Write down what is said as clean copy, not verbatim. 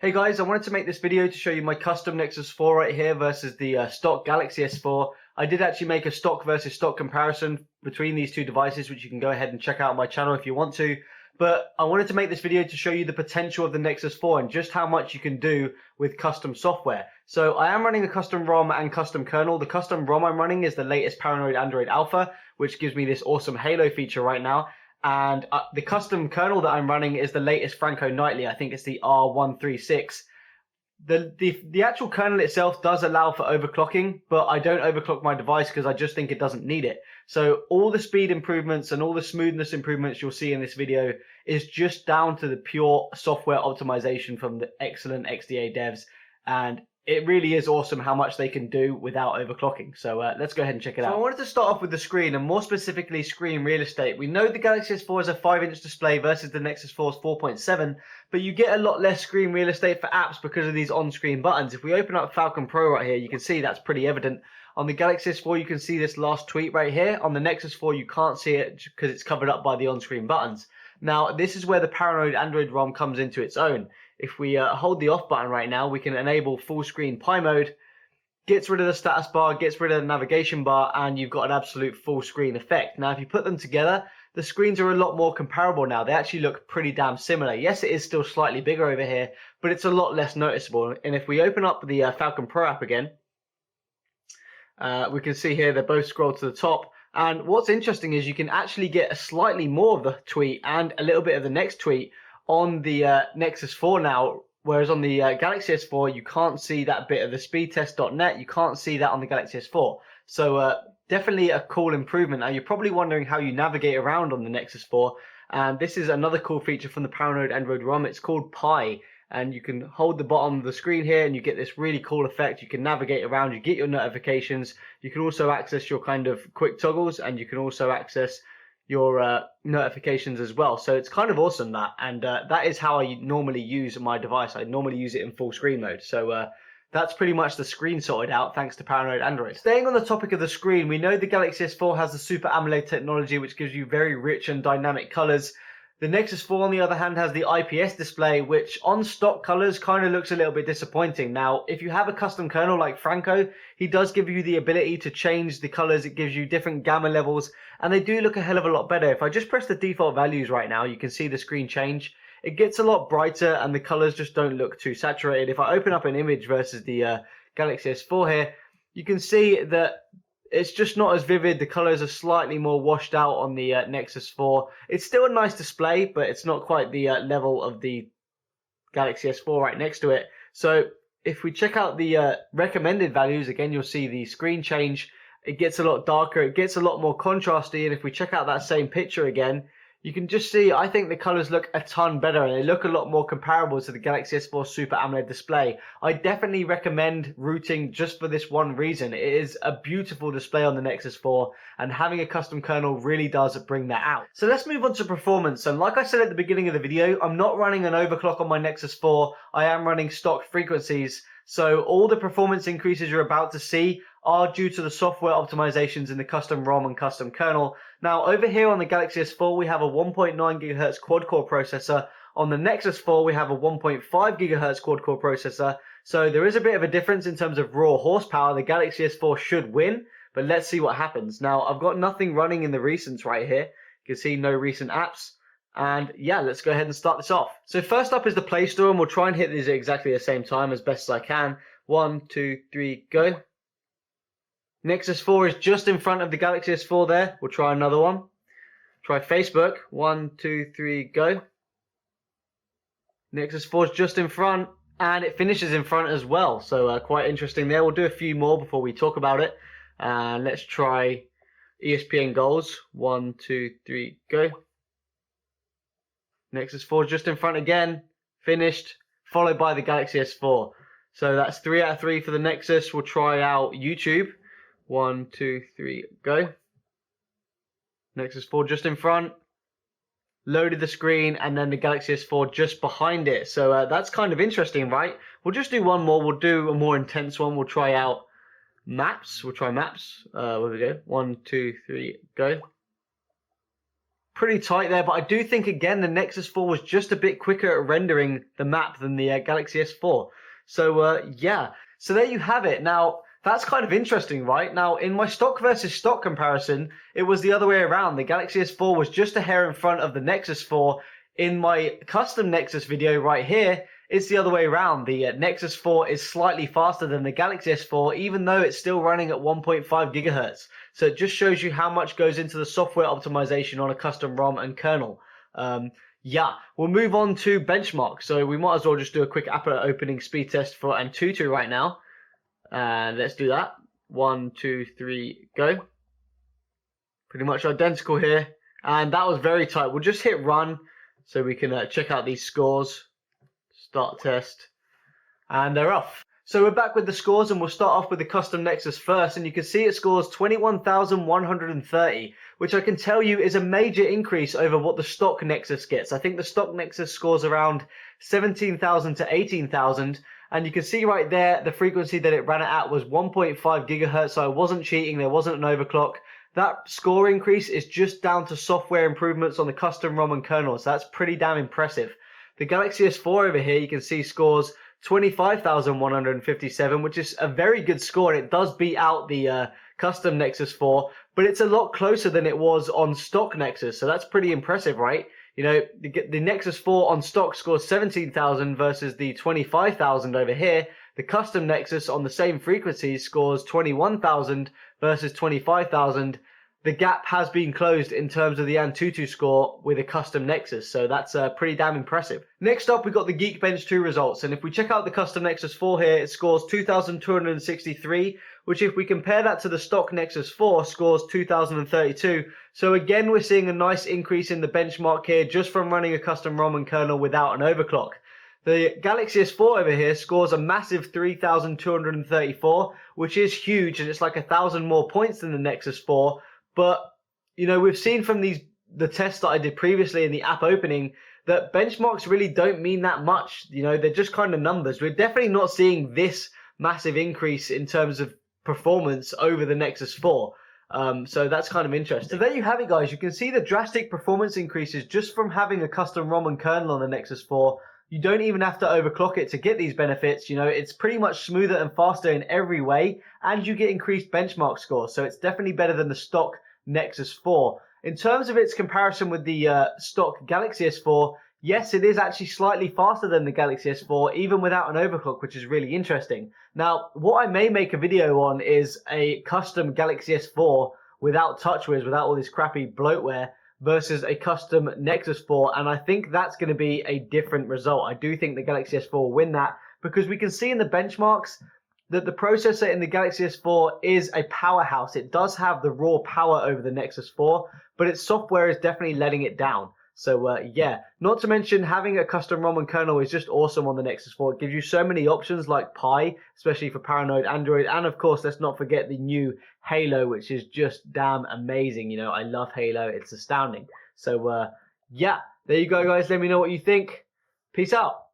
Hey guys, I wanted to make this video to show you my custom Nexus 4 right here versus the stock Galaxy S4. I did actually make a stock versus stock comparison between these two devices, which you can go ahead and check out on my channel if you want to. But I wanted to make this video to show you the potential of the Nexus 4 and just how much you can do with custom software. So I am running a custom ROM and custom kernel. The custom ROM I'm running is the latest Paranoid Android Alpha, which gives me this awesome Halo feature right now. And the custom kernel that I'm running is the latest Franco Nightly. I think it's the R136. The actual kernel itself does allow for overclocking, but I don't overclock my device because I just think it doesn't need it. So all the speed improvements and all the smoothness improvements you'll see in this video is just down to the pure software optimization from the excellent XDA devs. And it really is awesome how much they can do without overclocking. So let's go ahead and check it out. So I wanted to start off with the screen, and more specifically screen real estate. We know the Galaxy S4 is a 5-inch display versus the Nexus 4's 4.7, but you get a lot less screen real estate for apps because of these on-screen buttons. If we open up Falcon Pro right here, you can see that's pretty evident. On the Galaxy S4, you can see this last tweet right here. On the Nexus 4, you can't see it because it's covered up by the on-screen buttons. Now, this is where the Paranoid Android ROM comes into its own. If we hold the off button right now, we can enable full screen pie mode, gets rid of the status bar, gets rid of the navigation bar, and you've got an absolute full screen effect. Now, if you put them together, the screens are a lot more comparable now. They actually look pretty damn similar. Yes, it is still slightly bigger over here, but it's a lot less noticeable. And if we open up the Falcon Pro app again, we can see here they're both scrolled to the top. And what's interesting is you can actually get a slightly more of the tweet and a little bit of the next tweet on the Nexus 4 now, whereas on the Galaxy S4 you can't see that bit of the speedtest.net. You can't see that on the Galaxy S4. So definitely a cool improvement. Now you're probably wondering how you navigate around on the Nexus 4, and this is another cool feature from the Paranoid Android ROM. It's called Pi, and you can hold the bottom of the screen here and you get this really cool effect. You can navigate around, you get your notifications, you can also access your kind of quick toggles, and you can also access your notifications as well. So it's kind of awesome that, and that is how I normally use my device. I normally use it in full screen mode. So that's pretty much the screen sorted out thanks to Paranoid Android. Staying on the topic of the screen, we know the Galaxy S4 has the Super AMOLED technology, which gives you very rich and dynamic colors. The Nexus 4, on the other hand, has the IPS display, which on stock colors kind of looks a little bit disappointing. Now, if you have a custom kernel like Franco, he does give you the ability to change the colors. It gives you different gamma levels, and they do look a hell of a lot better. If I just press the default values right now, you can see the screen change. It gets a lot brighter, and the colors just don't look too saturated. If I open up an image versus the Galaxy S4 here, you can see that it's just not as vivid. The colors are slightly more washed out on the Nexus 4. It's still a nice display, but it's not quite the level of the Galaxy S4 right next to it. So if we check out the recommended values, again, you'll see the screen change. It gets a lot darker. It gets a lot more contrasty. And if we check out that same picture again, you can just see, I think the colors look a ton better, and they look a lot more comparable to the Galaxy S4 Super AMOLED display. I definitely recommend rooting just for this one reason. It is a beautiful display on the Nexus 4, and having a custom kernel really does bring that out. So let's move on to performance. And like I said at the beginning of the video, I'm not running an overclock on my Nexus 4. I am running stock frequencies. So all the performance increases you're about to see are due to the software optimizations in the custom ROM and custom kernel. Now over here on the Galaxy S4 we have a 1.9 GHz quad-core processor. On the Nexus 4 we have a 1.5 GHz quad-core processor. So there is a bit of a difference in terms of raw horsepower. The Galaxy S4 should win, but let's see what happens. Now I've got nothing running in the recents right here. You can see no recent apps. And yeah, let's go ahead and start this off. So first up is the Play Store, and we'll try and hit these at exactly the same time as best as I can. 1, 2, 3, go. Nexus 4 is just in front of the Galaxy S4 there. We'll try another one. Try Facebook. 1, 2, 3, go. Nexus 4 is just in front, and it finishes in front as well. So quite interesting there. We'll do a few more before we talk about it. Let's try ESPN goals. 1, 2, 3, go. Nexus 4 just in front again, finished, followed by the Galaxy S4. So that's 3 out of 3 for the Nexus. We'll try out YouTube. 1, 2, 3, go. Nexus 4 just in front, loaded the screen, and then the Galaxy S4 just behind it. So that's kind of interesting, right? We'll just do one more. We'll do a more intense one. We'll try out Maps. We'll try Maps. Where we go? 1, 2, 3, go. pretty tight there, but I do think, again, the Nexus 4 was just a bit quicker at rendering the map than the Galaxy S4. So, yeah. So there you have it. Now, that's kind of interesting, right? Now, in my stock versus stock comparison, it was the other way around. The Galaxy S4 was just a hair in front of the Nexus 4. In my custom Nexus video right here, it's the other way around. The Nexus 4 is slightly faster than the Galaxy S4, even though it's still running at 1.5 gigahertz. So it just shows you how much goes into the software optimization on a custom ROM and kernel. Yeah, we'll move on to benchmark. So we might as well just do a quick app opening speed test for Antutu right now. And let's do that. 1, 2, 3, go. Pretty much identical here. And that was very tight. We'll just hit run so we can check out these scores. Start test. And they're off. So we're back with the scores, and we'll start off with the custom Nexus first. And you can see it scores 21,130, which I can tell you is a major increase over what the stock Nexus gets. I think the stock Nexus scores around 17,000 to 18,000. And you can see right there, the frequency that it ran it at was 1.5 gigahertz. So I wasn't cheating. There wasn't an overclock. That score increase is just down to software improvements on the custom ROM and kernel. So that's pretty damn impressive. The Galaxy S4 over here, you can see scores 25,157, which is a very good score. And it does beat out the custom Nexus 4, but it's a lot closer than it was on stock Nexus. So that's pretty impressive, right? You know, the Nexus 4 on stock scores 17,000 versus the 25,000 over here. The custom Nexus on the same frequency scores 21,000 versus 25,000. The gap has been closed in terms of the Antutu score with a custom Nexus, so that's pretty damn impressive. Next up, we got the Geekbench 2 results, and if we check out the custom Nexus 4 here, it scores 2,263, which if we compare that to the stock Nexus 4, scores 2,032. So again, we're seeing a nice increase in the benchmark here just from running a custom ROM and kernel without an overclock. The Galaxy S4 over here scores a massive 3,234, which is huge, and it's like 1,000 more points than the Nexus 4. But, you know, we've seen from the tests that I did previously in the app opening that benchmarks really don't mean that much. You know, they're just kind of numbers. We're definitely not seeing this massive increase in terms of performance over the Nexus 4. So that's kind of interesting. So there you have it, guys. You can see the drastic performance increases just from having a custom ROM and kernel on the Nexus 4. You don't even have to overclock it to get these benefits. You know, it's pretty much smoother and faster in every way, and you get increased benchmark scores. So it's definitely better than the stock Nexus 4. In terms of its comparison with the stock Galaxy S4, yes, it is actually slightly faster than the Galaxy S4, even without an overclock, which is really interesting. Now, what I may make a video on is a custom Galaxy S4 without TouchWiz, without all this crappy bloatware, versus a custom Nexus 4, and I think that's going to be a different result. I do think the Galaxy S4 will win that, because we can see in the benchmarks that the processor in the Galaxy S4 is a powerhouse. It does have the raw power over the Nexus 4, but its software is definitely letting it down. So yeah, not to mention having a custom ROM and kernel is just awesome on the Nexus 4. It gives you so many options like Pi, especially for paranoid Android, and of course, let's not forget the new Halo, which is just damn amazing. You know, I love Halo. It's astounding. So yeah, there you go, guys. Let me know what you think. Peace out.